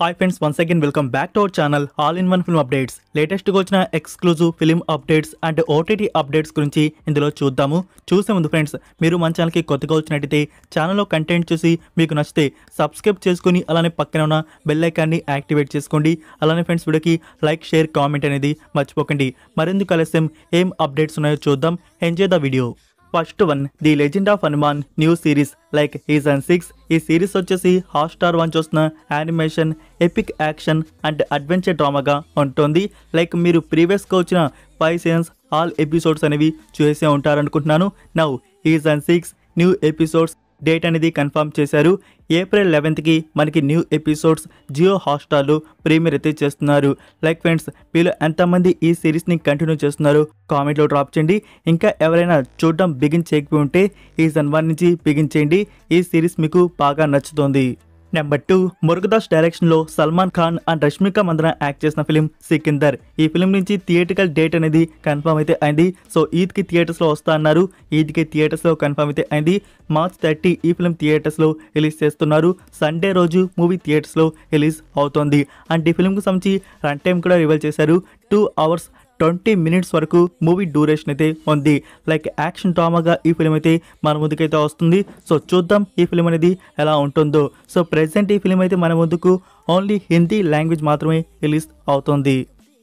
Hi friends, once again welcome back to our channel all in one film updates. లేటెస్ట్గా వచ్చిన exclusive film updates and OTT updates గురించి ఇందులో చూద్దాము. చూసే ముందు ఫ్రెండ్స్, మీరు మన ఛానల్కి కొత్తగా వచ్చినట్టయితే ఛానల్లో కంటెంట్ చూసి మీకు నచ్చితే సబ్స్క్రైబ్ చేసుకుని అలానే పక్కన ఉన్న బెల్ ఐకాన్ని యాక్టివేట్ చేసుకోండి. అలానే ఫ్రెండ్స్, వీడియోకి లైక్, షేర్, కామెంట్ అనేది మర్చిపోకండి. మరెందుకు ఆలస్యం, ఏం అప్డేట్స్ ఉన్నాయో చూద్దాం. Enjoy the video. First one, the legend of Hanuman new series like season 6. ఈ సిరీస్ వచ్చేసి హాట్‌స్టార్ వన్ చూస్తున్న animation, epic action and adventure డ్రామాగా ఉంటుంది. లైక్ మీరు ప్రీవియస్గా వచ్చిన 5 సీజన్స్ ఆల్ ఎపిసోడ్స్ అనేవి చూసే ఉంటారనుకుంటున్నాను. Now season 6 new episodes date అనేది కన్ఫర్మ్ చేశారు. ఏప్రిల్ 11కి మనకి న్యూ ఎపిసోడ్స్ జియో హాట్‌స్టార్లో ప్రీమియర్ అయితే చేస్తున్నారు. లైక్ ఫ్రెండ్స్, వీళ్ళు ఎంతమంది ఈ సిరీస్ని కంటిన్యూ చేస్తున్నారు కామెంట్లో డ్రాప్ చేయండి. ఇంకా ఎవరైనా చూడడం బిగిన్ చేయకపోయి ఉంటే సీజన్ 1 నుంచి బిగిన్ చేయండి. ఈ సిరీస్ మీకు బాగా నచ్చుతుంది. నెంబర్ 2, మురుగదాస్ డైరెక్షన్లో సల్మాన్ ఖాన్ అండ్ రష్మిక మందన యాక్ట్ చేసిన ఫిలిం సికిందర్. ఈ ఫిలిం నుంచి థియేట్రికల్ డేట్ అనేది కన్ఫర్మ్ అయితే అయింది. సో ఈద్కి థియేటర్స్లో వస్తా అన్నారు. ఈద్కి థియేటర్స్లో కన్ఫర్మ్ అయితే అయింది. మార్చ్ 30 ఈ ఫిలిం థియేటర్స్లో రిలీజ్ చేస్తున్నారు. సండే రోజు మూవీ థియేటర్స్లో రిలీజ్ అవుతోంది. అండ్ ఈ ఫిలింకి సంబంధించి రన్ టైం కూడా రివీల్ చేశారు. 2 hours 20 minutes వరకు మూవీ డ్యూరేషన్ అయితే ఉంది. లైక్ యాక్షన్ డ్రామాగా ఈ ఫిలిం అయితే మన ముందుకైతే వస్తుంది. సో చూద్దాం ఈ ఫిలిం అనేది ఎలా ఉంటుందో. సో ప్రెసెంట్ ఈ ఫిలిం అయితే మన ముందుకు ఓన్లీ హిందీ లాంగ్వేజ్ మాత్రమే రిలీజ్ అవుతుంది.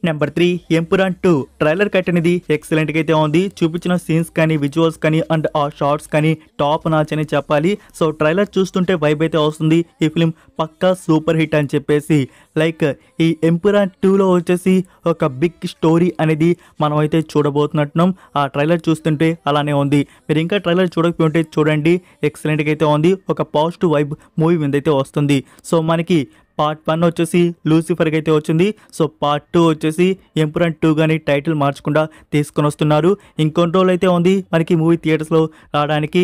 నెంబర్ 3, ఎంపురాన్ 2 ట్రైలర్ కట్ అనేది ఎక్సలెంట్గా అయితే ఉంది. చూపించిన సీన్స్ కానీ, విజువల్స్ కానీ అండ్ ఆ షార్ట్స్ కానీ టాప్ నాచ్ అని చెప్పాలి. సో ట్రైలర్ చూస్తుంటే వైబ్ అయితే వస్తుంది. ఈ ఫిలిం పక్కా సూపర్ హిట్ అని చెప్పేసి. లైక్ ఈ ఎంపురాన్ 2లో వచ్చేసి ఒక బిగ్ స్టోరీ అనేది మనం అయితే చూడబోతున్నట్టున్నాం. ఆ ట్రైలర్ చూస్తుంటే అలానే ఉంది. మీరు ఇంకా ట్రైలర్ చూడకపోయి ఉంటే చూడండి, ఎక్సలెంట్గా అయితే ఉంది. ఒక పాజిటివ్ వైబ్ మూవీ మీద అయితే వస్తుంది. సో మనకి పార్ట్ 1 వచ్చేసి లూసిఫర్కి అయితే వచ్చింది. సో పార్ట్ 2 వచ్చేసి ఎంపురాన్ 2 కానీ టైటిల్ మార్చకుండా తీసుకొని వస్తున్నారు. ఇంకొన్ని రోజులు అయితే ఉంది మనకి మూవీ థియేటర్స్లో రావడానికి.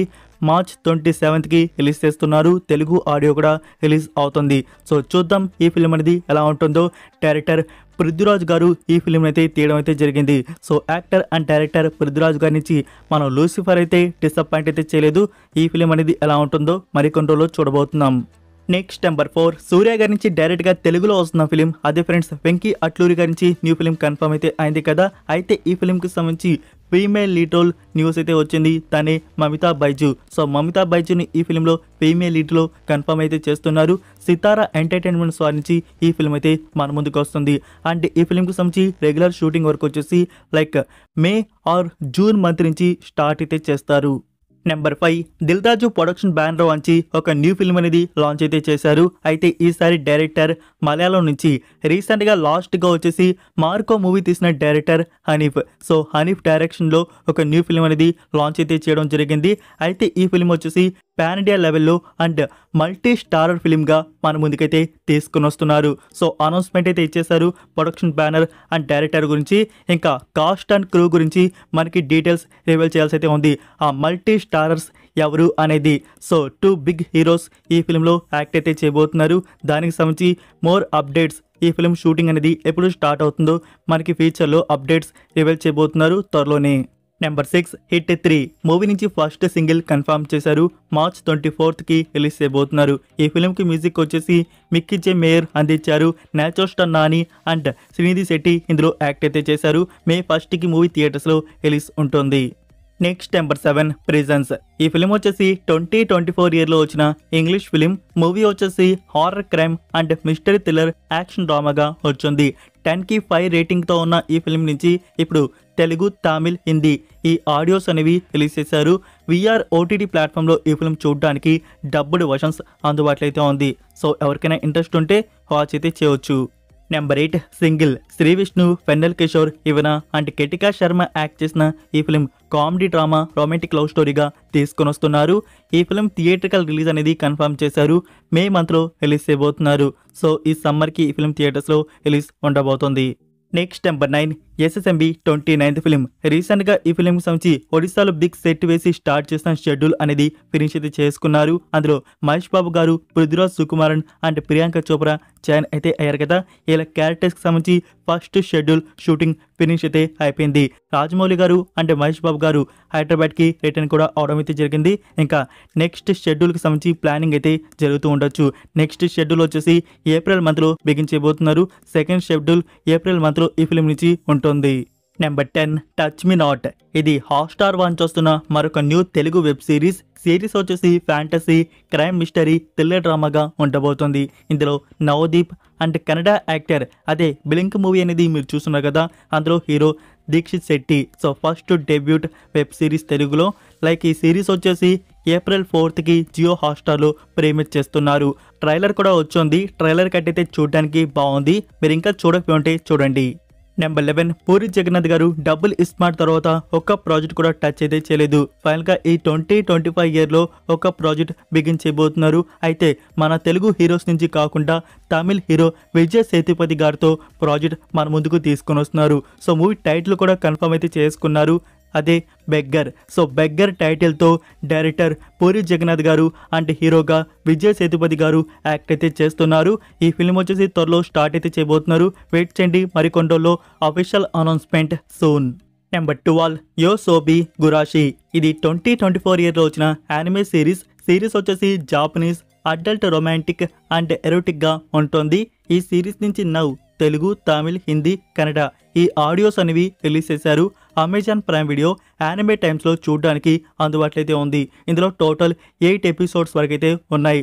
మార్చ్ 27కి రిలీజ్ చేస్తున్నారు. తెలుగు ఆడియో కూడా రిలీజ్ అవుతుంది. సో చూద్దాం ఈ ఫిలిం అనేది ఎలా ఉంటుందో. డైరెక్టర్ పృథ్వీరాజ్ గారు ఈ ఫిలిం అయితే తీయడం అయితే జరిగింది. So actor and director Prithviraj గారి నుంచి మనం లూసిఫర్ అయితే డిసప్పాయింట్ అయితే చేయలేదు. ఈ ఫిలిం అనేది ఎలా ఉంటుందో మరికొన్ని రోజుల్లో చూడబోతున్నాం. నెక్స్ట్ నెంబర్ 4, సూర్య గారి నుంచి డైరెక్ట్గా తెలుగులో వస్తున్న ఫిలిం. అదే ఫ్రెండ్స్, వెంకీ అట్లూరి గారి నుంచి న్యూ ఫిలిం కన్ఫర్మ్ అయితే అయింది కదా. అయితే ఈ ఫిలింకి సంబంధించి ఫీమేల్ లీడ్ రోల్ న్యూస్ అయితే వచ్చింది. తనే మమితా బైజు. సో మమితా బైజుని ఈ ఫిలింలో ఫీమేల్ లీడ్లో కన్ఫర్మ్ అయితే చేస్తున్నారు. సితారా ఎంటర్టైన్మెంట్ వారి నుంచి ఈ ఫిలిం అయితే మన ముందుకు వస్తుంది. అండ్ ఈ ఫిలింకి సంబంధించి రెగ్యులర్ షూటింగ్ వర్క్ వచ్చేసి like May are June month నుంచి స్టార్ట్ అయితే చేస్తారు. Number 5, Dil Raju production banner నుంచి ఒక న్యూ ఫిల్మ్ అనేది లాంచ్ అయితే చేశారు. అయితే ఈసారి డైరెక్టర్ మలయాళం నుంచి. రీసెంట్గా లాస్ట్గా వచ్చేసి మార్కో మూవీ తీసిన డైరెక్టర్ హనీఫ్. సో హనీఫ్ డైరెక్షన్లో ఒక న్యూ ఫిల్మ్ అనేది లాంచ్ అయితే చేయడం జరిగింది. అయితే ఈ ఫిల్మ్ వచ్చేసి పాన్ ఇండియా లెవెల్లో అండ్ మల్టీ స్టారర్ ఫిల్మ్గా మన ముందుకైతే తీసుకుని వస్తున్నారు. సో అనౌన్స్మెంట్ అయితే ఇచ్చేశారు ప్రొడక్షన్ బ్యానర్ అండ్ డైరెక్టర్ గురించి. ఇంకా కాస్ట్ అండ్ క్రూ గురించి మనకి డీటెయిల్స్ రివీల్ చేయాల్సి అయితే ఉంది. ఆ మల్టీ స్టారర్స్ ఎవరు అనేది. సో 2 బిగ్ హీరోస్ ఈ ఫిల్మ్లో యాక్ట్ అయితే చేయబోతున్నారు. దానికి సంబంధించి మోర్ అప్డేట్స్, ఈ ఫిల్మ్ షూటింగ్ అనేది ఎప్పుడు స్టార్ట్ అవుతుందో మనకి ఫ్యూచర్లో అప్డేట్స్ రివీల్ చేయబోతున్నారు త్వరలోనే. నెంబర్ 6, హిట్ 3 మూవీ నుంచి ఫస్ట్ సింగిల్ కన్ఫర్మ్ చేశారు. మార్చ్ 24కి రిలీజ్ చేయబోతున్నారు. ఈ ఫిల్మ్కి మ్యూజిక్ వచ్చేసి మిక్కీ జే మేయర్ అందించారు. నేచోస్టర్ నాని అండ్ శ్రీనిధి శెట్టి ఇందులో యాక్ట్ అయితే చేశారు. మే 1కి మూవీ థియేటర్స్లో రిలీజ్ ఉంటుంది. Next number 7, prisons. ఈ ఫిలిం వచ్చేసి 2024 ఇయర్లో వచ్చిన ఇంగ్లీష్ ఫిలిం. మూవీ వచ్చేసి horror crime and mystery thriller action డ్రామాగా వచ్చింది. 10కి 5 రేటింగ్తో ఉన్న ఈ ఫిలిం నుంచి ఇప్పుడు తెలుగు, తమిళ్, హిందీ ఈ ఆడియోస్ అనేవి రిలీజ్ చేశారు. విఆర్ ఓటీటీ ప్లాట్ఫామ్లో ఈ ఫిలిం చూడడానికి డబ్బుడ్ వర్షన్స్ అందుబాటులో అయితే ఉంది. సో ఎవరికైనా ఇంట్రెస్ట్ ఉంటే వాచ్ అయితే చేయవచ్చు. Number 8, single. Sree Vishnu, Vennela Kishore, Ivana and Ketika Sharma act చేసిన ఈ film comedy drama, romantic love స్టోరీగా తీసుకొని వస్తున్నారు. ఈ ఫిలిం థియేట్రికల్ రిలీజ్ అనేది కన్ఫర్మ్ చేశారు. మే మంత్లో రిలీజ్ చేయబోతున్నారు. సో ఈ సమ్మర్కి ఈ ఫిలిం థియేటర్స్లో రిలీజ్ ఉండబోతోంది. Next number 9, SSMB 29th film. Recent గా ఈ ఫిలిం కి సంబంధించి ఒడిశాలో బిగ్ సెట్ వేసి స్టార్ట్ చేసిన షెడ్యూల్ అనేది ఫినిష్ అయితే చేసుకున్నారు. అందులో మహేష్ బాబు గారు, పృథ్వీరాజ్ సుకుమారన్ అండ్ ప్రియాంక చోప్రా జాయిన్ అయితే అయ్యారు కదా. ఇలా క్యారెక్టర్స్ కి సంబంధించి ఫస్ట్ షెడ్యూల్ షూటింగ్ ఫినిష్ అయితే అయిపోయింది. రాజమౌళి గారు అండ్ మహేష్ బాబు గారు హైదరాబాద్ కి రిటర్న్ కూడా అవడం అయితే జరిగింది. ఇంకా నెక్స్ట్ షెడ్యూల్ కి సంబంధించి ప్లానింగ్ అయితే జరుగుతూ ఉండొచ్చు. నెక్స్ట్ షెడ్యూల్ వచ్చేసి ఏప్రిల్ మంత్ లో బిగించబోతున్నారు. సెకండ్ షెడ్యూల్ ఏప్రిల్ మంత్ లో ఈ ఫిలిం నుంచి ఉంటుంది. Number 10 touch me not. ఇది హాట్‌స్టార్ వాన్ చూస్తున్న మరొక న్యూ తెలుగు వెబ్ సిరీస్ వచ్చేసి ఫ్యాంటసీ, క్రైమ్, మిస్టరీ, థ్రిల్లర్ డ్రామాగా ఉండబోతుంది. ఇందులో నవదీప్ అండ్ కన్నడ యాక్టర్ అదే బ్లింక్ మూవీ అనేది మీరు చూస్తున్నారు కదా, అందులో hero Dheekshith Shetty. So first debut web series తెలుగులో. ఈ సిరీస్ వచ్చేసి ఏప్రిల్ 4th జియో హాట్‌స్టార్లో ప్రీమియర్ చేస్తున్నారు. ట్రైలర్ కూడా వచ్చింది. ట్రైలర్ కట్టయితే చూడడానికి బాగుంది. మీరు ఇంకా చూడకపోతే చూడండి. నెంబర్ 11 పూరి జగన్నాథ్ గారు డబుల్ ఇస్మార్ట్ తర్వాత ఒక్క ప్రాజెక్ట్ కూడా టచ్ అయితే చేయలేదు. ఫైనల్ గా ఈ 2025 ఇయర్లో ఒక ప్రాజెక్ట్ బిగిన్ చేయబోతున్నారు. అయితే మన తెలుగు హీరోస్ నుంచి కాకుండా తమిళ్ హీరో విజయ్ సేతుపతి గారితో ప్రాజెక్ట్ మన ముందుకు తీసుకొని వస్తున్నారు. సో మూవీ టైటిల్ కూడా కన్ఫర్మ్ అయితే చేసుకున్నారు. అదే బెగ్గర్. సో బెగ్గర్ టైటిల్తో డైరెక్టర్ పూరి జగన్నాథ్ గారు అండ్ హీరోగా విజయ్ సేతుపతి గారు యాక్ట్ అయితే చేస్తున్నారు. ఈ ఫిల్మ్ వచ్చేసి త్వరలో స్టార్ట్ అయితే చేయబోతున్నారు. వెయిట్ చేయండి, మరికొన్ని రోజుల్లో అఫీషియల్ అనౌన్స్మెంట్ సూన్. నెంబర్ 12 యోసోబి గురాషి. ఇది 2024 ఇయర్లో వచ్చిన యానిమే సిరీస్ వచ్చేసి Japanese, adult, romantic and erotic గా ఉంటుంది. ఈ సిరీస్ నుంచి తెలుగు, తమిళ్, హిందీ, కన్నడ ఈ ఆడియోస్ అనేవి రిలీజ్ చేశారు. అమెజాన్ ప్రైమ్ వీడియో యానిమే టైమ్స్లో చూడడానికి అందుబాటులో అయితే ఉంది. ఇందులో టోటల్ 8 ఎపిసోడ్స్ వరకు అయితే ఉన్నాయి.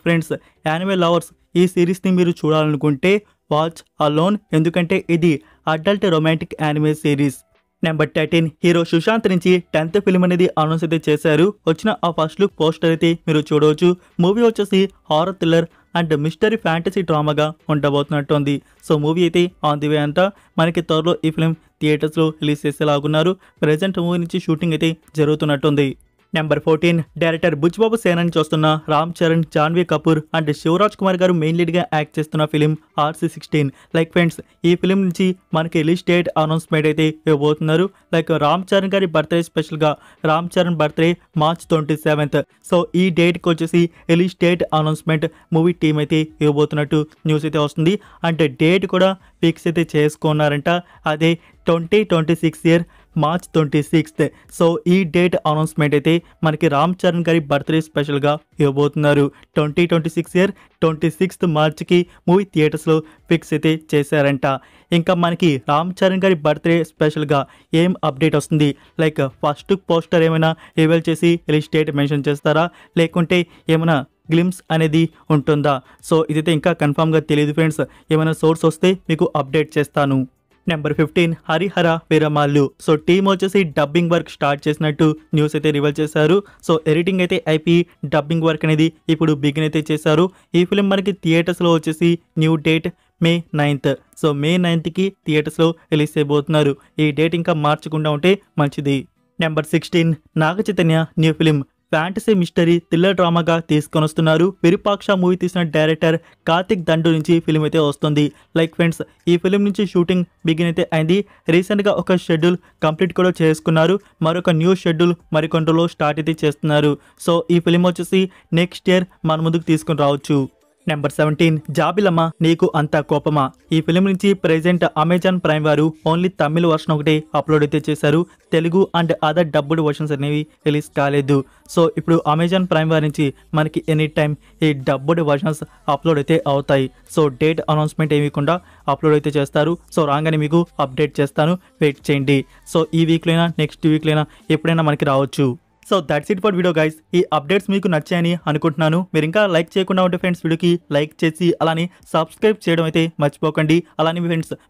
ఫ్రెండ్స్, యానిమే లవర్స్ ఈ సిరీస్ని మీరు చూడాలనుకుంటే వాచ్ అలోన్, ఎందుకంటే ఇది adult romantic anime series. Number 13 hero Sushanth నుంచి 10th ఫిల్మ్ అనేది అనౌన్స్ అయితే చేశారు. వచ్చిన ఆ ఫస్ట్ లుక్ పోస్టర్ అయితే మీరు చూడవచ్చు. మూవీ వచ్చేసి horror, thriller and mystery fantasy డ్రామాగా ఉండబోతున్నట్టుంది. సో మూవీ అయితే ఆన్ ది వే అంట. మనకి త్వరలో ఈ ఫిల్మ్ థియేటర్స్లో రిలీజ్ చేసేలాగున్నారు. ప్రెజెంట్ మూవీ నుంచి షూటింగ్ అయితే జరుగుతున్నట్టుంది. నెంబర్ 14 డైరెక్టర్ బుచ్చిబాబు సేనాని చూస్తున్న రామ్ చరణ్, జాన్వీ కపూర్ అండ్ శివరాజ్ కుమార్ గారు మెయిన్ లీడ్గా యాక్ట్ చేస్తున్న ఫిలిం RC16. ఫ్రెండ్స్, ఈ ఫిలిం నుంచి మనకి రిలీజ్ డేట్ అనౌన్స్మెంట్ అయితే ఇవ్వబోతున్నారు. రామ్ చరణ్ గారి బర్త్డే స్పెషల్గా Ram Charan birthday March 27th. So ఈ డేట్కి వచ్చేసి release date announcement movie team అయితే ఇవ్వబోతున్నట్టు న్యూస్ అయితే వస్తుంది. అంటే డేట్ కూడా ఫిక్స్ అయితే చేసుకున్నారంట. అదే 2026 ఇయర్ March 26th. సో ఈ డేట్ అనౌన్స్మెంట్ అయితే మనకి రామ్ చరణ్ గారి బర్త్డే స్పెషల్గా ఇవ్వబోతున్నారు. 2026 ఇయర్ 26th మార్చ్కి మూవీ థియేటర్స్లో ఫిక్స్ అయితే చేశారంట. ఇంకా మనకి రామ్ చరణ్ గారి బర్త్డే స్పెషల్గా ఏం అప్డేట్ వస్తుంది? ఫస్ట్ పోస్టర్ ఏమైనా రివీల్ చేసి రిలీజ్ డేట్ మెన్షన్ చేస్తారా, లేకుంటే ఏమైనా గ్లిమ్స్ అనేది ఉంటుందా? సో ఇదైతే ఇంకా కన్ఫామ్గా తెలియదు ఫ్రెండ్స్. ఏమైనా సోర్స్ వస్తే మీకు అప్డేట్ చేస్తాను. Number 15 Harihara Veeramallu. So team వచ్చేసి డబ్బింగ్ వర్క్ స్టార్ట్ చేసినట్టు న్యూస్ అయితే రివీల్ చేశారు. సో ఎడిటింగ్ అయితే అయిపోయి డబ్బింగ్ వర్క్ అనేది ఇప్పుడు బిగిన్ అయితే చేశారు. ఈ ఫిలిం మనకి థియేటర్స్లో వచ్చేసి new date May 9th. So May 9th థియేటర్స్లో రిలీజ్ చేయబోతున్నారు. ఈ డేట్ ఇంకా మార్చకుండా ఉంటే మంచిది. Number 16 Naga Chaitanya new film fantasy, mystery, thriller డ్రామాగా తీసుకొని వస్తున్నారు. విరూపాక్ష మూవీ తీసిన డైరెక్టర్ కార్తిక్ దండు నుంచి ఫిలిం అయితే వస్తుంది. ఫ్రెండ్స్, ఈ ఫిలిం నుంచి షూటింగ్ బిగిన్ అయితే అయింది. రీసెంట్గా ఒక షెడ్యూల్ కంప్లీట్ కూడా చేసుకున్నారు. మరొక న్యూ షెడ్యూల్ మరికొన్ని రోజుల్లో స్టార్ట్ అయితే చేస్తున్నారు. సో ఈ ఫిలిం వచ్చేసి నెక్స్ట్ ఇయర్ మన ముందుకు తీసుకుని రావచ్చు. నెంబర్ 17 జాబిలమ్మ నీకు అంత కోపమా. ఈ ఫిలిం నుంచి ప్రెజెంట్ అమెజాన్ ప్రైమ్ వారు ఓన్లీ తమిళ్ వర్షన్ ఒకటి అప్లోడ్ అయితే చేశారు. Telugu and other dubbed versions అనేవి రిలీజ్ కాలేదు. సో ఇప్పుడు అమెజాన్ ప్రైమ్ వారి నుంచి మనకి ఎనీ టైం ఈ డబ్బుడ్ వర్షన్స్ అప్లోడ్ అయితే అవుతాయి. సో డేట్ అనౌన్స్మెంట్ ఏమీకుండా అప్లోడ్ అయితే చేస్తారు. సో రాగానే మీకు అప్డేట్ చేస్తాను, వెయిట్ చేయండి. సో ఈ వీక్లోనా నెక్స్ట్ వీక్లోనా ఎప్పుడైనా మనకి రావచ్చు. So that's it for video guys. ఈ అప్డేట్స్ మీకు నచ్చాయని అనుకుంటున్నాను. మీరు ఇంకా లైక్ చేయకుండా ఉంటే ఫ్రెండ్స్ వీడియోకి లైక్ చేసి అలానే సబ్స్క్రైబ్ చేయడం అయితే మర్చిపోకండి. అలానే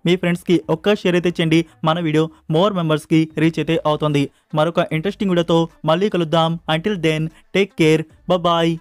మీ ఫ్రెండ్స్కి ఒక్క షేర్ అయితే చేయండి. మన వీడియో మోర్ మెంబర్స్కి రీచ్ అయితే అవుతుంది. మరొక ఇంట్రెస్టింగ్ వీడియోతో మళ్ళీ కలుద్దాం. Until then take care, bye.